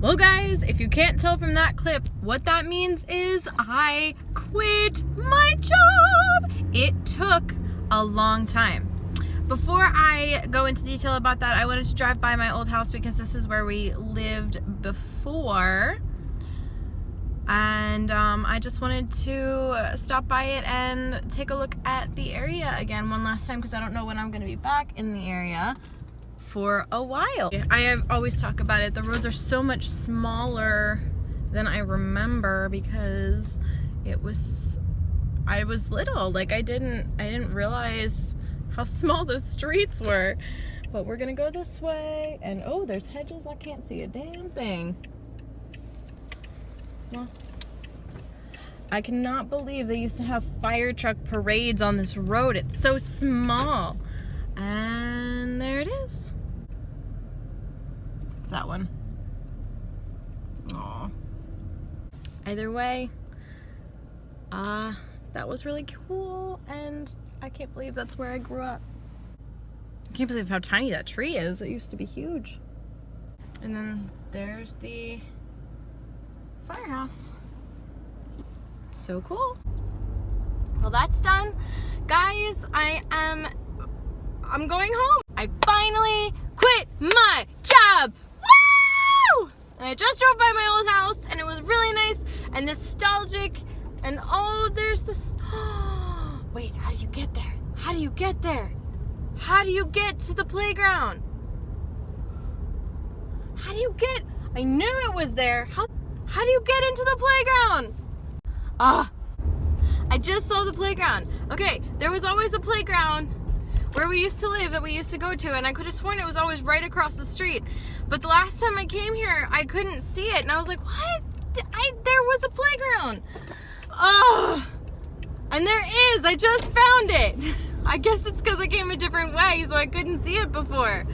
Well guys, if you can't tell from that clip, what that means is I quit my job. It took a long time. Before I go into detail about that, I wanted to drive by my old house because this is where we lived before. And I just wanted to stop by it and take a look at the area again one last time because I don't know when I'm going to be back in the area for a while. I have always talked about it. The roads are so much smaller than I remember because I was little. Like I didn't realize how small the streets were. But we're gonna go this way, and oh, there's hedges. I can't see a damn thing. Well, I cannot believe they used to have fire truck parades on this road. It's so small. And there it is. It's that one. Aw. Either way, that was really cool, and I can't believe that's where I grew up. I can't believe how tiny that tree is. It used to be huge. And then there's the firehouse. So cool. Well, that's done. Guys, I'm going home. I finally quit my job. Woo! And I just drove by my old house and it was really nice and nostalgic. And oh, there's this. Wait, how do you get there? How do you get there? How do you get to the playground? How do you get? I knew it was there. How do you get into the playground? I just saw the playground. Okay, there was always a playground where we used to live that we used to go to, and I could have sworn it was always right across the street. But the last time I came here, I couldn't see it, and I was like, what? There was a playground. Oh, and there is. I just found it. I guess it's because I came a different way, so I couldn't see it before.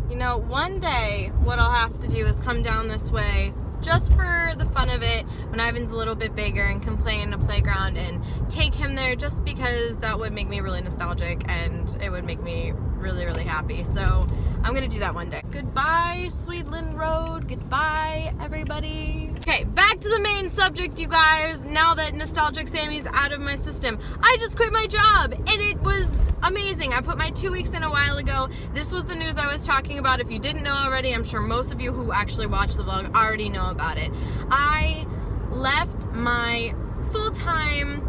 You know, one day what I'll have to do is come down this way just for the fun of it when Ivan's a little bit bigger and can play in a playground and take him there, just because that would make me really nostalgic and it would make me really, really happy. So I'm gonna do that one day. Goodbye, Sweetland Road. Goodbye, everybody. Okay, back to the main subject, you guys. Now that nostalgic Sammy's out of my system, I just quit my job and it was amazing. I put my 2 weeks in a while ago. This was the news I was talking about. If you didn't know already, I'm sure most of you who actually watch the vlog already know about it. I left my full-time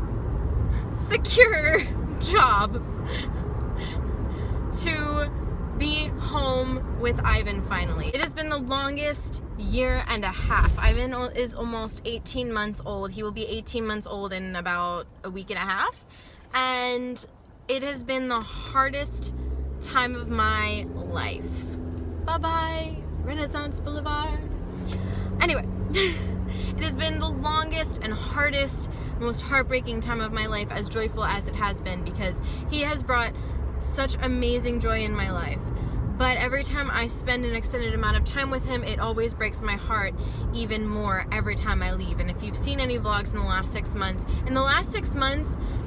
secure job to be home with Ivan finally. It has been the longest year and a half. Ivan is almost 18 months old. He will be 18 months old in about a week and a half. And it has been the hardest time of my life. Bye-bye, Renaissance Boulevard. Anyway, it has been the longest and hardest, most heartbreaking time of my life, as joyful as it has been, because he has brought such amazing joy in my life. But every time I spend an extended amount of time with him, it always breaks my heart even more every time I leave. And if you've seen any vlogs in the last 6 months,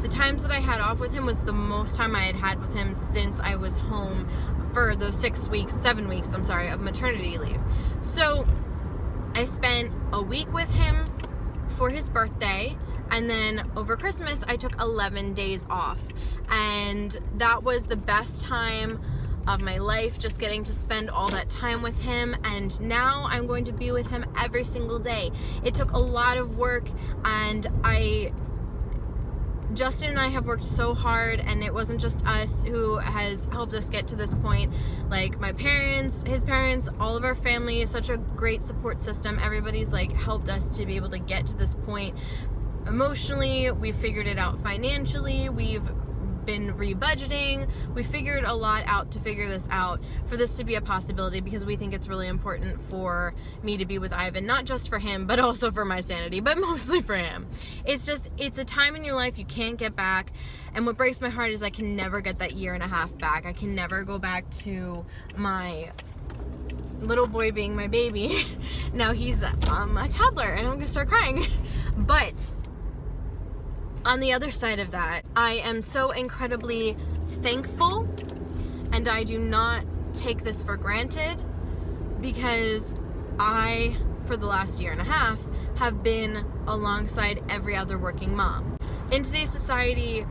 the times that I had off with him was the most time I had with him since I was home for those 7 weeks, of maternity leave. So I spent a week with him for his birthday, and then over Christmas I took 11 days off, and that was the best time of my life, just getting to spend all that time with him. And now I'm going to be with him every single day. It took a lot of work, and Justin and I have worked so hard, and it wasn't just us who has helped us get to this point. Like my parents, his parents, all of our family is such a great support system. Everybody's like helped us to be able to get to this point. Emotionally, we figured it out. Financially, we've been rebudgeting. We figured a lot out to figure this out, for this to be a possibility, because we think it's really important for me to be with Ivan, not just for him, but also for my sanity, but mostly for him. It's a time in your life you can't get back, and what breaks my heart is I can never get that year and a half back. I can never go back to my little boy being my baby. Now he's a toddler and I'm gonna start crying. But on the other side of that, I am so incredibly thankful, and I do not take this for granted, because I, for the last year and a half, have been alongside every other working mom. In today's society,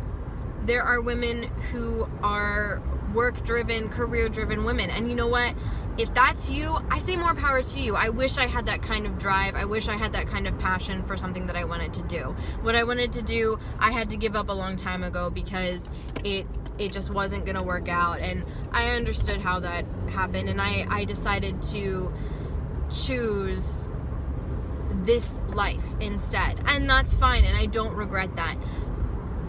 there are women who are work-driven, career-driven women. And you know what? If that's you, I say more power to you. I wish I had that kind of drive. I wish I had that kind of passion for something that I wanted to do. What I wanted to do, I had to give up a long time ago because it just wasn't going to work out. And I understood how that happened, and I decided to choose this life instead. And that's fine, and I don't regret that.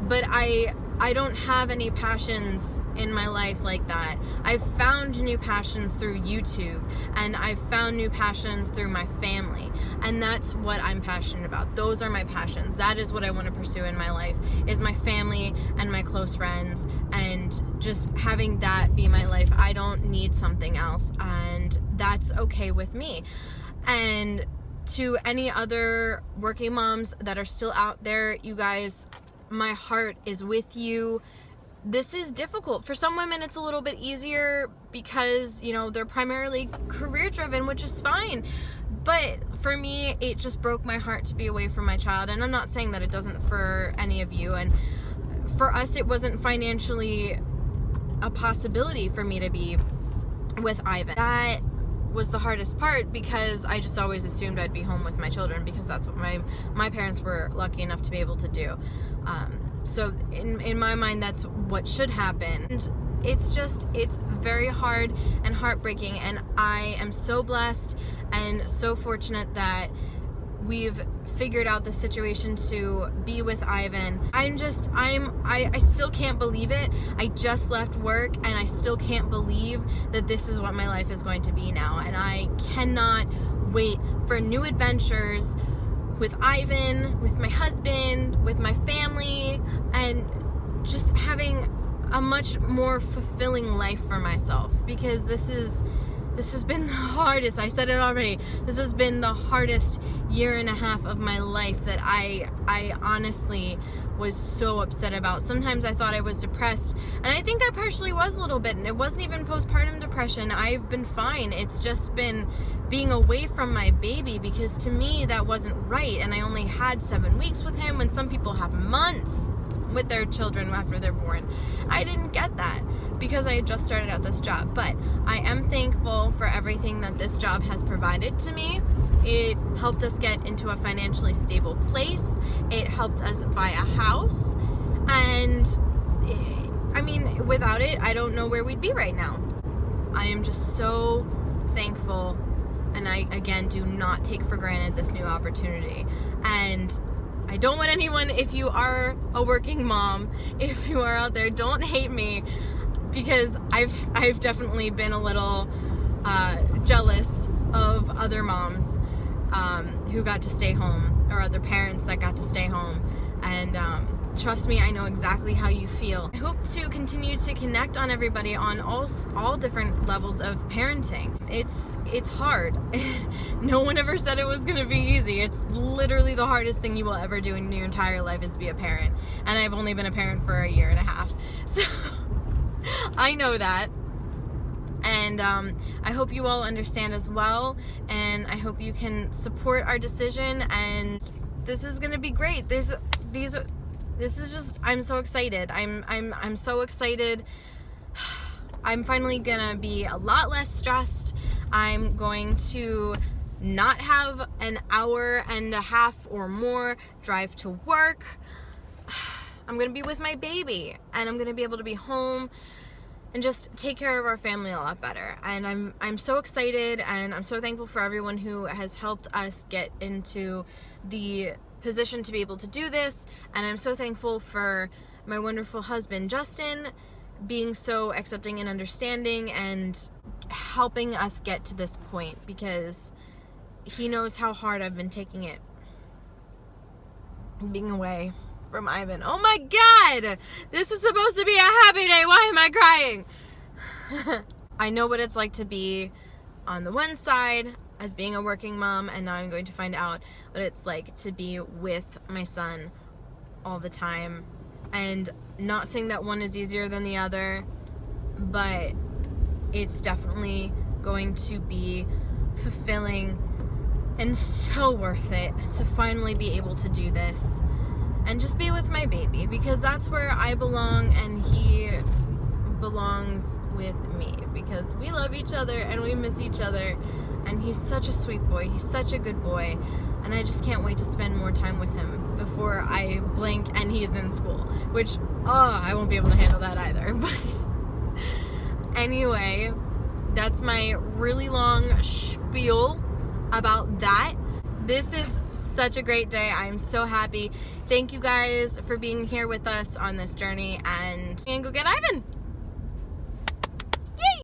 But I don't have any passions in my life like that. I've found new passions through YouTube, and I've found new passions through my family, and that's what I'm passionate about. Those are my passions. That is what I want to pursue in my life, is my family and my close friends, and just having that be my life. I don't need something else, and that's okay with me. And to any other working moms that are still out there, you guys, my heart is with you. This is difficult. For some women, it's a little bit easier because, you know, they're primarily career driven, which is fine. But for me, it just broke my heart to be away from my child. And I'm not saying that it doesn't for any of you. And for us, it wasn't financially a possibility for me to be with Ivan. That was the hardest part, because I just always assumed I'd be home with my children, because that's what my parents were lucky enough to be able to do. So in my mind, that's what should happen. And it's very hard and heartbreaking, and I am so blessed and so fortunate that we've figured out the situation to be with Ivan. I still can't believe it. I just left work, and I still can't believe that this is what my life is going to be now. And I cannot wait for new adventures with Ivan, with my husband, with my family, and just having a much more fulfilling life for myself, because this has been the hardest. I said it already. This has been the hardest year and a half of my life that I honestly was so upset about. Sometimes I thought I was depressed, and I think I partially was a little bit, and it wasn't even postpartum depression. I've been fine. It's just been being away from my baby, because to me that wasn't right, and I only had 7 weeks with him when some people have months with their children after they're born. I didn't get that because I had just started out this job, but I am thankful for everything that this job has provided to me. It helped us get into a financially stable place. It helped us buy a house, and I mean, without it, I don't know where we'd be right now. I am just so thankful, and I, again, do not take for granted this new opportunity. And I don't want anyone, if you are a working mom, if you are out there, don't hate me, because I've definitely been a little jealous of other moms who got to stay home, or other parents that got to stay home. And trust me, I know exactly how you feel. I hope to continue to connect on everybody on all different levels of parenting. It's hard. No one ever said it was gonna be easy. It's literally the hardest thing you will ever do in your entire life, is be a parent. And I've only been a parent for a year and a half. So I know that. And I hope you all understand as well, and I hope you can support our decision, and this is gonna be great. This is just, I'm so excited. I'm so excited. I'm finally gonna be a lot less stressed. I'm going to not have an hour and a half or more drive to work. I'm gonna be with my baby, and I'm gonna be able to be home and just take care of our family a lot better. And I'm so excited, and I'm so thankful for everyone who has helped us get into the position to be able to do this. And I'm so thankful for my wonderful husband, Justin, being so accepting and understanding and helping us get to this point, because he knows how hard I've been taking it being away from Ivan. Oh my God! This is supposed to be a happy day. Why am I crying? I know what it's like to be on the one side as being a working mom, and now I'm going to find out what it's like to be with my son all the time. And not saying that one is easier than the other, but it's definitely going to be fulfilling and so worth it to finally be able to do this and just be with my baby, because that's where I belong and he belongs with me, because we love each other and we miss each other, and he's such a sweet boy, he's such a good boy, and I just can't wait to spend more time with him before I blink and he's in school, which I won't be able to handle that either. But anyway, that's my really long spiel about that. This is such a great day. I'm so happy. Thank you guys for being here with us on this journey, and go get Ivan.